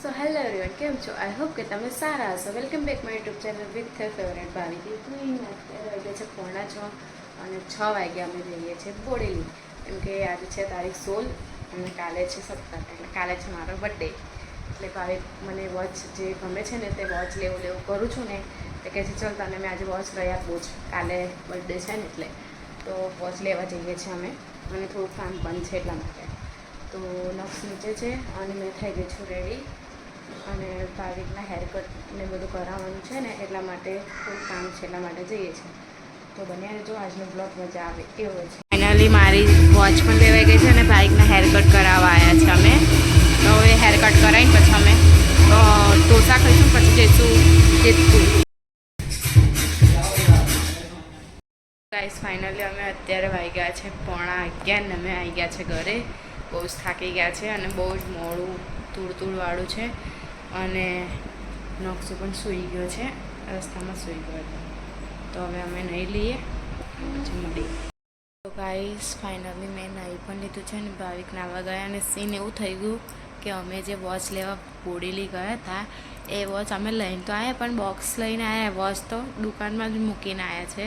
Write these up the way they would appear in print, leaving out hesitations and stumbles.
So hello everyone, કેમ છો? I hope કે તમે સારા હશો. Welcome back my YouTube channel with favourite Bhaviki queen. અત્યારે વાગ્યા છે 6:45 અને 6 વાગ્યા અમે જઈએ છીએ બોડેલી, કેમ કે આજે છે તારીખ 16 અને કાલે છે 17, એટલે કાલે છે મારો બર્થડે. એટલે ભાવિક મને વોચ જે ગમે છે ને તે વોચ લેવું કરું છું ને, તે કહે છે ચાલ તને મેં આજે વોચ લઈ આપું જ, કાલે બર્થડે છે ને એટલે. તો વોચ લેવા જઈએ છીએ અમે, અને થોડુંક કામ પણ છે એટલા માટે. તો નક્સ નીચે છે અને મેં થઈ ગઈ છું રેડી, અને ભાવિકના હેરકટ ને બધું કરાવવાનું છે ને એટલા માટે થોડું કામ છે, એટલા માટે જઈએ છીએ. તો બન્યા જો આજનો બ્લોગ મજા આવે એવો છે. ફાઇનલી મારી વોચ પણ લેવાઈ ગઈ છે અને ભાવિકના હેરકટ કરાવવા આવ્યા છે અમે. તો હવે હેરકટ કરાવીને પછી અમે ઢોસા ખાઈશું, પછી જઈશું જેતપુર. ગાઈસ ફાઇનલી અમે અત્યારે વાગ્યા છે 11:30 ને અમે આવી ગયા છે ઘરે. બહુ જ થાકી ગયા છે અને બહુ જ મોડું ધૂળવાળું છે, અને નોક્સુ પણ સૂઈ ગયો છે, રસ્તામાં સૂઈ ગયો હતો. તો હવે અમે નહીં લઈએ પછી મળીએ. તો ગાઈસ ફાઇનલી મેં નહીં પણ લીધું છે અને ભાવિક નાવા ગયા, અને સીન એવું થઈ ગયું કે અમે જે વોચ લેવા બોડેલી ગયા હતા એ વોચ અમે લઈને તો આવ્યા, પણ બોક્સ લઈને આવ્યા, વોચ તો દુકાનમાં જ મૂકીને આવ્યા છે.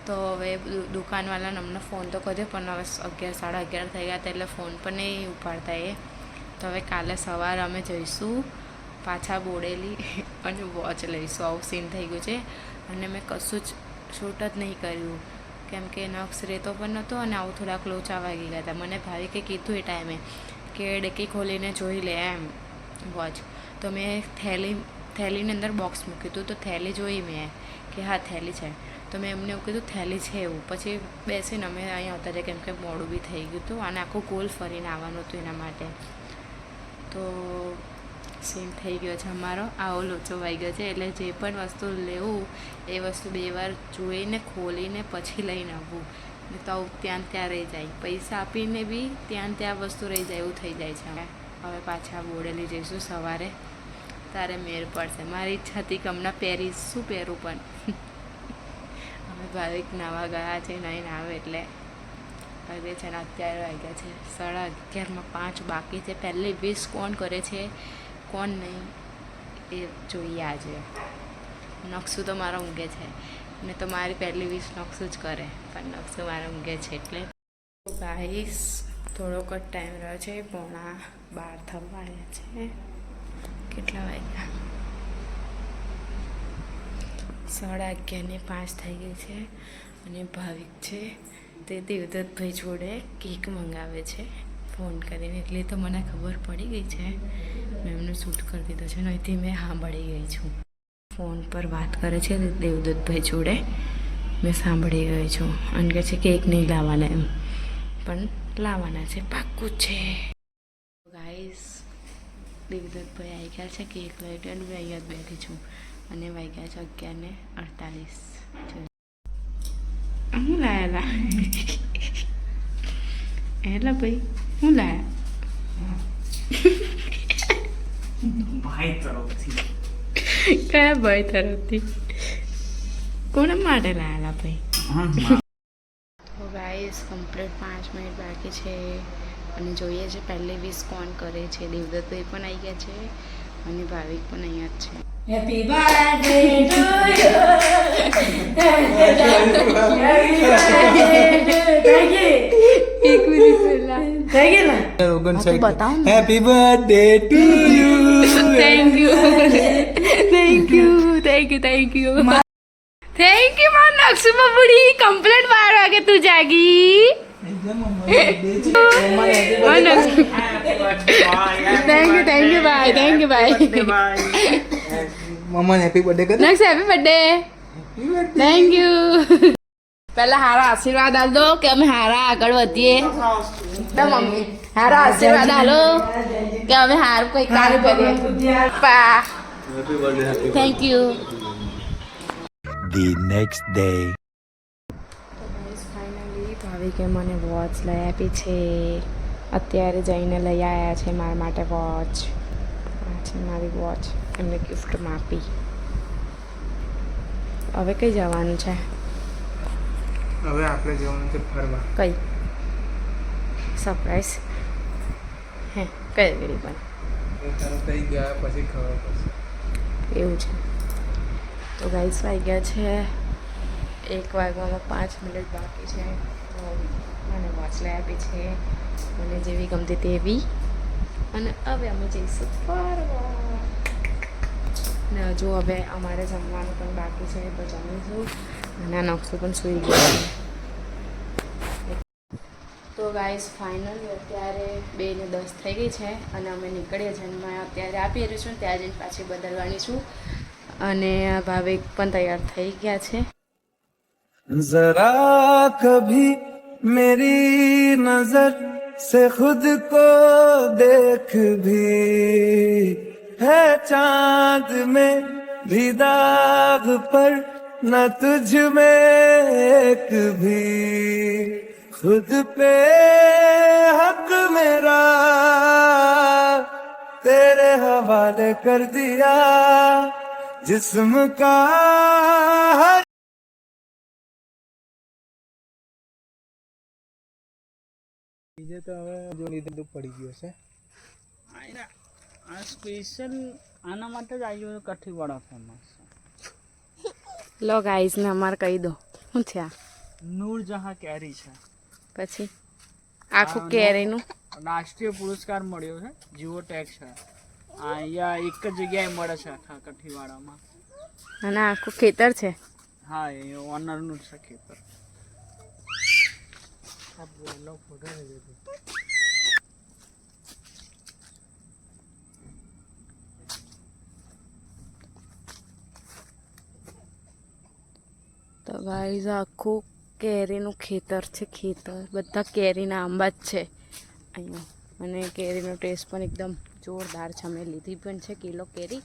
તો હવે દુકાનવાળાને અમને ફોન તો કર્યો, પણ હવે 11, 11:30 થઈ ગયા હતા એટલે ફોન પણ નહીં ઉપાડતા એ. તો હવે કાલે સવારે અમે જઈશું પાછા બોડેલી અને વોચ લઈશું. આવું સીન થઈ ગયું છે, અને મેં કશું જ શૂટ જ નહીં કર્યું, કેમ કે નક્સ રહેતો પણ નહોતો અને આવું થોડાક લોચા વાગી ગયા હતા. મને ભાવિકે કીધું એ ટાઈમે કે ડેકી ખોલીને જોઈ લે એમ વોચ. તો મેં થેલીની અંદર બોક્સ મૂક્યું હતું, તો થેલી જોઈ મેં કે હા થેલી છે. તો મેં એમને એવું કીધું થેલી છે એવું. પછી બેસીને અમે અહીંયા આવતા રહ્યા, કેમ કે મોડું બી થઈ ગયું હતું અને આખું ગોલ ફરીને આવવાનું હતું એના માટે. તો સીન થઈ ગયો છે અમારો, આવો લોચો વાઈ ગયો છે. એટલે જે પણ વસ્તુ લેવું એ વસ્તુ 2 વાર જોઈને ખોલીને પછી લઈને આવવું, તો આવું ત્યાં રહી જાય. પૈસા આપીને બી ત્યાં વસ્તુ રહી જાય એવું થઈ જાય છે. હવે પાછા બોડેલી જઈશું સવારે, તારે મેળ પડશે. મારી ઈચ્છા હતી કે હમણાં પહેરીશ, શું પહેરું, પણ હવે ભાવિક નાવા ગયા છે, નહીં આવે એટલે હવે છે ને અત્યારે વાગ્યા છે 11:30, 5 બાકી છે. પહેલી 20 કોણ કરે છે કોણ નહીં એ જોઈએ આજે. નક્સુ તો મારા ઊંઘે છે, ને તો મારી પહેલી 20 નક્સુ જ કરે, પણ નક્સુ મારા ઊંઘે છે એટલે. ગાઈસ થોડોક જ ટાઈમ રહ્યો છે, 11:30 થવા આવ્યા છે. કેટલા વાગ્યા? 11:30 થઈ ગઈ છે. અને ભાવિક છે તે દેવદત્તભાઈ જોડે કેક મંગાવે છે ફોન કરીને, એટલે તો મને ખબર પડી ગઈ છે. મેં એમને શૂટ કરી દીધો છે, નહીંથી મેં સાંભળી ગઈ છું. ફોન પર વાત કરે છે દેવદત્તભાઈ જોડે, મેં સાંભળી ગઈ છું. અને કહે છે કેક નહીં લાવવાના એમ, પણ લાવવાના છે, પાક્કું છે. ગાઈસ દેવદત્તભાઈ આવી ગયા છે કેક લઈને, અને મેં અહીંયા જ બેઠી છું, અને વાગ્યા છે 11:48. હું લાયેલા એટલે ભાઈ હું લાયા ભાઈ તરફથી. કયા ભાઈ તરફથી? કોને માટે લાયેલા ભાઈ? તો ગાઈસ કમ્પ્લીટ 5 મિનિટ બાકી છે, અને જોઈએ છે પહેલી 20 કોણ કરે છે. દેવદત્તભાઈ પણ આવી ગયા છે અને ભાવિક પણ અહીંયા જ છે. Happy birthday to you. એક મિનિટ પહેલા થઈ ગઈ ને? બતાવો ને. Happy birthday to you. Thank you મારા નક્સુ બબુડી. કમ્પ્લીટ 12 વાગે તું જાગી. થેન્ક યુ ભાઈ. મમ્મા હેપી બર્થડે કર. નક્સ હેપી બર્થડે. Thank you. પહેલા હારા આશીર્વાદ આલ દો કે અમે હારા આગળ વધીએ. તો મમ્મી હારા આશીર્વાદ આલો કે અમે હારું કંઈક કામ કરીએ. પા happy birthday. Thank you. The next day. Finally ભાવિકે મને વોચ લઈ આપી છે. અત્યારે જઈને લઈ આવ્યા છે મારા માટે વોચ. આ છે મારી વોચ, એમને ગિફ્ટમાં આપી. હવે કઈ જવાનું છે? હવે આપણે જવાનું છે ફરવા. કઈ સરપ્રાઈઝ હે? કઈ ગઈ પણ પોતાનું થઈ ગયા પછી ખબર પડશે. એવું છે. તો ગાઈસ વાગ્યા છે 1 વાગવામાં 5 મિનિટ બાકી છે. તો મને વોચ લઈ આપી છે મને જેવી ગમતી તેવી. અને હવે અમે જઈશું ફરવા. ને હજુ હવે અમારે જમવાનું પણ બાકી છે તો જમીશું. અને આ નકશો પણ સૂઈ ગયો છે. તો ગાઈસ ફાઇનલી અત્યારે 2:10 થઈ ગઈ છે અને અમે નીકળીએ છીએ. મેં અત્યારે આપી રહી છું ત્યાં જઈને પાછી બદલવાની છું. અને ભાવિક પણ તૈયાર થઈ ગયા છે. जरा कभी मेरी नजर से खुद को देख भी है चांद में भी दाग पर न तुझ में एक भी खुद पे हक मेरा तेरे हवाले कर दिया जिस्म का બીજે તો હવે જો લીધું પડી ગયું છે. આ સ્પેશિયલ આના માટે જ આવ્યો કઠીવાડા ફેમસ લો ગાઈસ ને અમારે કહી દો શું છે આ? નૂરજહાં કેરી છે. પછી આખું કેરીનું રાષ્ટ્રીય પુરસ્કાર મળ્યો છે. જીઓ ટેગ છે. અહીંયા એક જ જગ્યાએ મળે છે આખા કઠીવાડામાં. અને આખું ખેતર છે. હા એ ઓનરનું છે ખેતર. તો ગાઈઝ આખું કેરીનું ખેતર છે. ખેતર બધા કેરીના આંબા જ છે અહીંયા. અને કેરીનો ટેસ્ટ પણ એકદમ જોરદાર છે. અમે લીધી પણ છે કિલો કેરી.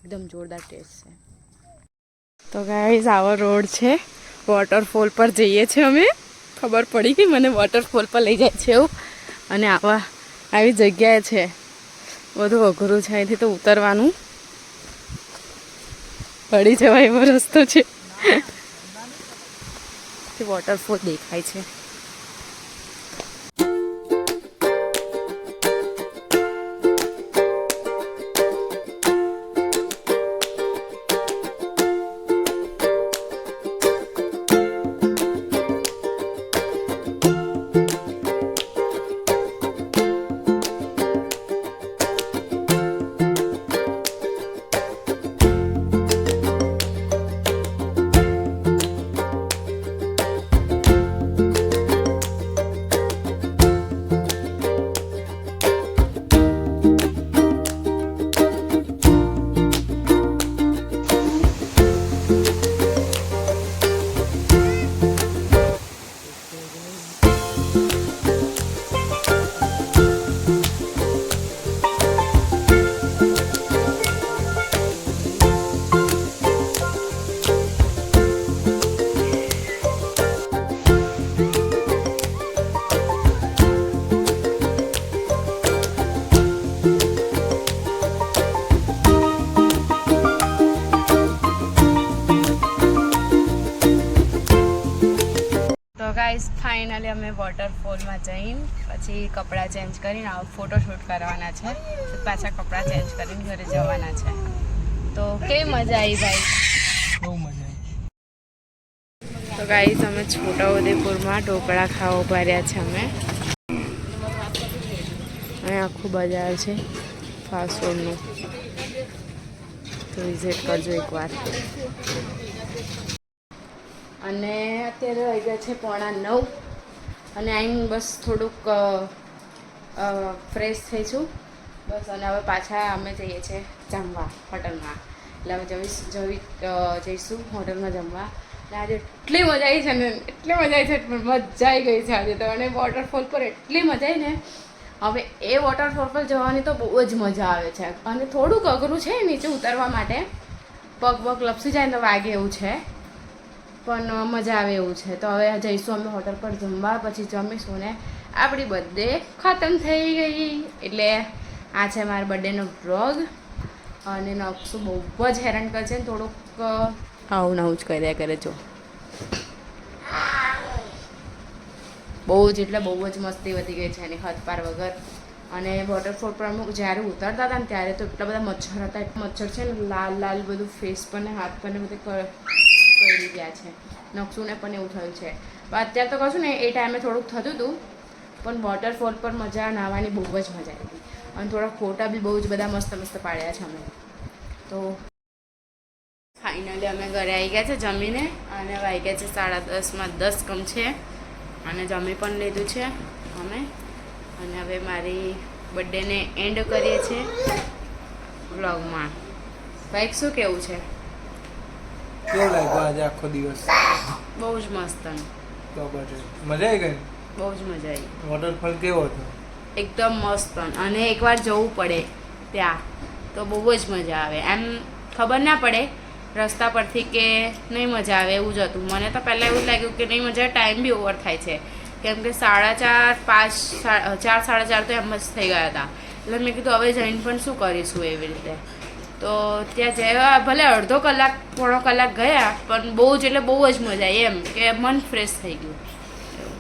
એકદમ જોરદાર ટેસ્ટ છે. તો ગાઈઝ આવો રોડ છે. વોટરફોલ પર જઈએ છીએ અમે. ખબર પડી કે મને વોટરફોલ પર લઈ જાય છે એવું. અને આવી જગ્યાએ છે. બધું અઘરું છે. અહીંથી તો ઉતરવાનું પડી જવાય એવો રસ્તો છે. વોટરફોલ દેખાય છે. ગાઈસ ફાઇનલી અમે વોટરફોલમાં જઈને પછી કપડાં ચેન્જ કરીને ફોટોશૂટ કરવાના છે. પાછા કપડાં ચેન્જ કરીને ઘરે જવાના છે. તો કેવી મજા આવી ભાઈ? બહુ મજા આવી. તો ગાઈસ અમે છોટાઉદેપુરમાં ઢોકળા ખાવા ઉભા રહ્યા છે અમે. અને આખું બજાર છે ફાસ્ટફૂડનું. તો વિઝિટ કરજો એકવાર. અને અત્યારે વાગ્યા છે 8:45 અને આઈને બસ થોડુંક ફ્રેશ થઈ છું બસ. અને હવે પાછા અમે જઈએ છીએ જમવા હોટલમાં. એટલે અમે જઈશું હોટલમાં જમવા. અને આજે એટલી મજા આવી છે ને એટલી મજા આવી છે પણ મજા આવી ગઈ છે આજે તો. અને વોટરફોલ પર એટલી મજા આવી ને. હવે એ વોટરફોલ પર જવાની તો બહુ જ મજા આવે છે. અને થોડુંક અઘરું છે નીચે ઉતરવા માટે. પગ લપસી જાય તો વાગે એવું છે પણ મજા આવે એવું છે. તો હવે જઈશું અમે હોટલ પર જમવા. પછી જમીશું ને આપણી બર્થડે ખતમ થઈ ગઈ. એટલે આ છે મારા બર્થડેનો વ્લોગ. અને નકશું બહુ જ હેરાન કરે છે ને થોડુંક આવું નવું જ કર્યા કરે. જો બહુ જ એટલે બહુ જ મસ્તી વધી ગઈ છે એની હદ પાર વગર. અને વોટરફોલ પર અમુક જ્યારે ઉતરતા હતા ને ત્યારે તો એટલા બધા મચ્છર હતા, એટલા મચ્છર છે ને લાલ લાલ બધું ફેસ પર ને હાથ પર ને બધે કરી ગયા છે. નકશુને પણ એવું થયું છે. પણ અત્યારે તો કશું ને એ ટાઈમે થોડુંક થતું હતું, પણ વોટરફોલ પર મજા નાહવાની બહુ જ મજા આવી અને થોડા ફોટા બી બહુ જ બધા મસ્ત મસ્ત પાડ્યા છે અમે. તો ફાઇનલી અમે ઘરે આવી ગયા છે જમીને અને વાગ્યા છે 10:30 10 છે અને જમી પણ લીધું છે અમે. અને હવે મારી બર્થડેને એન્ડ કરીએ છીએ વ્લોગમાં. બાઈક શું કેવું છે? કેવો લાગ્યો આજે આખો દિવસ? બહુ જ મસ્ત, બરાબર છે. મજા આવી ગઈ? બહુ જ મજા આવી, વોટરફોલ કેવો હતો? એકદમ મસ્ત. અને એકવાર જવું પડે ત્યાં તો બહુ જ મજા આવે. એમ ખબર ના પડે રસ્તા પરથી કે નહીં મજા આવે એવું જ હતું. મને તો પહેલાં એવું જ લાગ્યું કે નહીં મજા આવે, ટાઈમ બી ઓવર થાય છે કેમ કે 4:30 5 4 4:30 તો એમ જ થઈ ગયા હતા. એટલે મેં કીધું હવે જઈને પણ શું કરીશું એવી રીતે. તો ત્યાં જયા ભલે અડધો કલાક પોણો કલાક ગયા પણ બહુ જ એટલે બહુ જ મજા આવી એમ કે મન ફ્રેશ થઈ ગયું.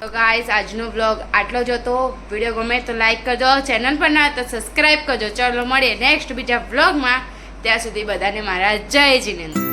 તો ગાઈસ આજનો વ્લોગ આટલો જ હતો. વિડીયો ગમે તો લાઈક કરજો, ચેનલ પર ના તો સબસ્ક્રાઈબ કરજો. ચલો મળીએ નેક્સ્ટ બીજા વ્લોગમાં. ત્યાં સુધી બધાને મારા જય જીનેન્દ્ર.